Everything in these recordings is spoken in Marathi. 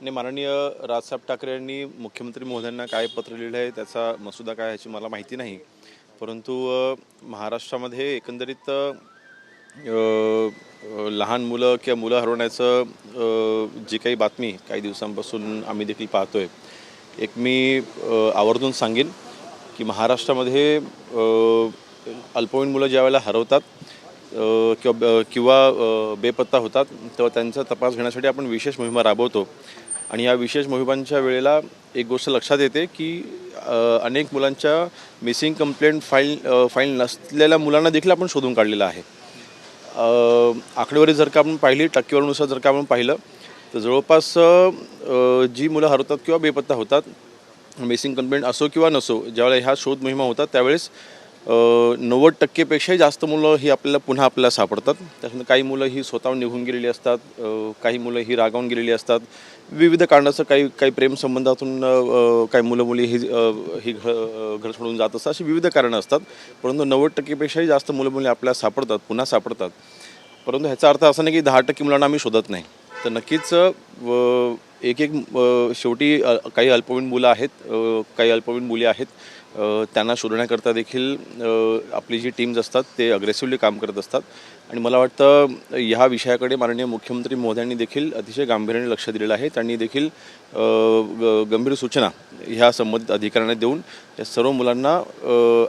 आणि माननीय राजसाहेब ठाकरे यांनी मुख्यमंत्री महोदयांना काय पत्र लिहिलं आहे त्याचा मसुदा काय ह्याची मला माहिती नाही. परंतु महाराष्ट्रामध्ये एकंदरीत लहान मुलं किंवा मुलं हरवण्याचं जी काही बातमी काही दिवसांपासून आम्ही देखील पाहतोय, एक मी आवर्जून सांगेन की महाराष्ट्रामध्ये अल्पवयीन मुलं ज्यावेळेला हरवतात किंवा बेपत्ता होतात तेव्हा त्यांचा तपास घेण्यासाठी आपण विशेष मोहिमा राबवतो. आणि या विशेष मोहिमांच्या वेळेला एक गोष्ट लक्षात येते की अनेक मुलांच्या मिसिंग कंप्लेंट फाईल नसलेल्या मुलांना देखील आपण शोधून काढलेलं आहे. आकडेवारी जर का आपण पाहिली, टक्केवारीनुसार जर का आपण पाहिलं तर जवळपास जी मुलं हरवतात किंवा बेपत्ता होतात, मिसिंग कंप्लेंट असो किंवा नसो, ज्यावेळेला ह्या शोध मोहिमा होतात त्यावेळेस 90% जास्त मुलं ही पुन्हा आपल्याला सापडतात. त्याच्यानंतर काही मुलं ही स्वतःहून निघून गेलेली असतात, काही मुलं ही रागावून गेलेली असतात, विविध कारणाचं काही प्रेमसंबंधातून काही मुलं मुली ही घर सोडून जात असतात. अशी विविध कारणं असतात. परंतु 90%पेक्षाही जास्त मुलं मुली आपल्याला सापडतात, पुन्हा सापडतात. परंतु ह्याचा अर्थ असा नाही की 10% मुलांना आम्ही शोधत नाही. तर नक्कीच एक शेवटी काही अल्पवयीन मुलं आहेत, काही अल्पवयीन मुली आहेत, त्यांना शोधण्याकरता देखील आपली जी टीम्स असतात ते अग्रेसिव्हली काम करत असतात. आणि मला वाटतं ह्या विषयाकडे माननीय मुख्यमंत्री महोदयांनी देखील अतिशय गांभीर्याने लक्ष दिलेलं आहे. त्यांनी देखील गंभीर सूचना ह्या संबंधित अधिकाऱ्यांना देऊन या सर्व मुलांना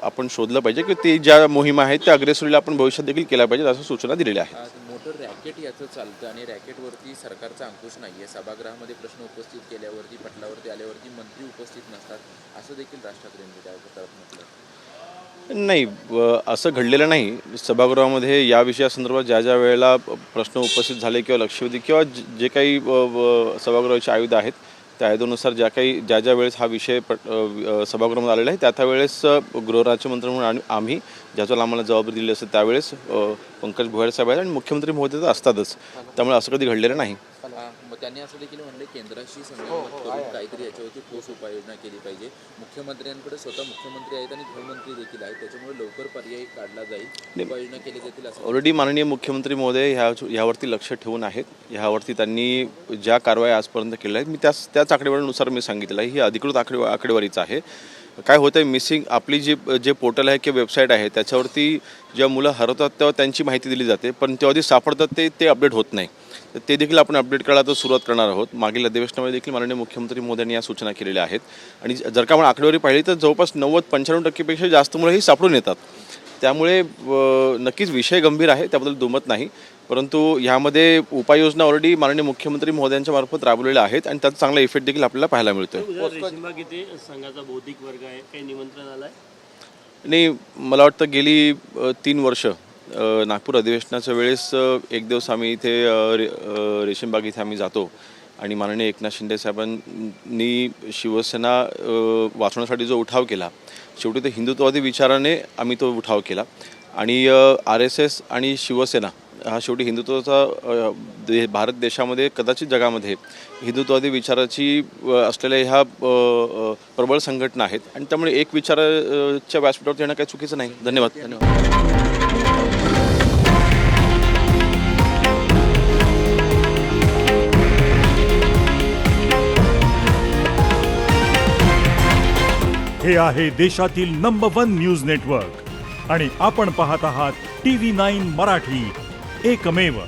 आपण शोधलं पाहिजे की ते ज्या मोहिमा आहेत त्या अग्रेसिव्हली आपण भविष्यात देखील केल्या पाहिजेत असं सूचना दिलेल्या आहेत. मोठं रॅकेट याचं चालतं आणि रॅकेटवरती सरकारचा अंकुश नाही आहे. सभागृहामध्ये प्रश्न उपस्थित केल्यावरती, पटलावरती आल्यावरती मंत्री उपस्थित नसतात, असं देखील राज ठाकरेंनी त्यावर म्हटलं. नाही, असं घडलेलं नाही. सभागृहामध्ये या विषयासंदर्भात ज्या वेळेला प्रश्न उपस्थित झाले किंवा लक्षवेधी किंवा जे काही सभागृहाचे आयुध आहेत त्या आयुधानुसार ज्या वेळेस हा विषय सभागृहामध्ये आलेला आहे त्या वेळेस गृहराज्यमंत्री म्हणून आम्ही ज्याच्याला आम्हाला जबाबदारी दिली असते त्यावेळेस पंकज भुयार साहेब आहेत आणि मुख्यमंत्री महोदय तर असतातच. त्यामुळे असं कधी घडलेलं नाही. त्यांनी असं देखील म्हणले केंद्राशी संगनमत करून काहीतरी याच्यावरती ठोस उपाययोजना केली पाहिजे. मुख्यमंत्र्यांकडे स्वतः मुख्यमंत्री आहेत आणि गृहमंत्री देखील आहेत, त्याच्यामुळे लवकर पर्याय काढला जाईल, उपाययोजना केली जातील असं. ऑलरेडी माननीय मुख्यमंत्री महोदय ह्यावरती लक्ष ठेवून आहेत. ह्यावरती त्यांनी ज्या कारवाया आजपर्यंत केल्या आहेत मी त्याच आकडेवारीनुसार मी सांगितलं आहे. ही अधिकृत आकडेवारीच आहे. काय होतं आहे, मिसिंग आपली जे पोर्टल आहे किंवा वेबसाईट आहे त्याच्यावरती जेव्हा मुलं हरवतात तेव्हा त्यांची माहिती दिली जाते, पण तेव्हा सापडतात ते अपडेट होत नाही. तर ते देखील आपण अपडेट करायला सुरुवात करणार आहोत. मागील अधिवेशनामध्ये देखील माननीय मुख्यमंत्री महोदयांनी या सूचना केलेल्या आहेत. आणि जर का आपण आकडेवारी पाहिली तर जवळपास 90-95% जास्त मुलं ही सापडून येतात. त्यामुळे नक्कीच विषय गंभीर आहे, त्याबद्दल दुमत नाही. परंतु ह्यामध्ये उपाययोजना ऑलरेडी माननीय मुख्यमंत्री महोदयांच्या मार्फत राबवलेल्या आहेत आणि त्याचा चांगला इफेक्ट देखील आपल्याला पाहायला मिळतोय. संघाचा बौद्धिक वर्ग आहे, काही निमंत्रण आलंय? नाही, मला वाटतं गेली 3 वर्ष नागपूर अधिवेशनाच्या वेळेस एक दिवस आम्ही इथे रेशीमबाग इथे आम्ही जातो आणि माननीय एकनाथ शिंदे साहेबांनी शिवसेना वाचवण्यासाठी जो उठाव केला, शेवटी ते हिंदुत्ववादी विचाराने आम्ही तो उठाव केला. आणि RSS आणि शिवसेना हा शेवटी हिंदुत्वाचा भारत देशामध्ये कदाचित जगामध्ये हिंदुत्ववादी विचाराची असलेल्या ह्या प्रबळ संघटना आहेत आणि त्यामुळे एक विचाराच्या व्यासपीठावर येणं काही चुकीचं नाही. धन्यवाद. हे आहे देशातील नंबर 1 न्यूज नेटवर्क आणि आपण पाहत आहात TV9 मराठी, एकमेव.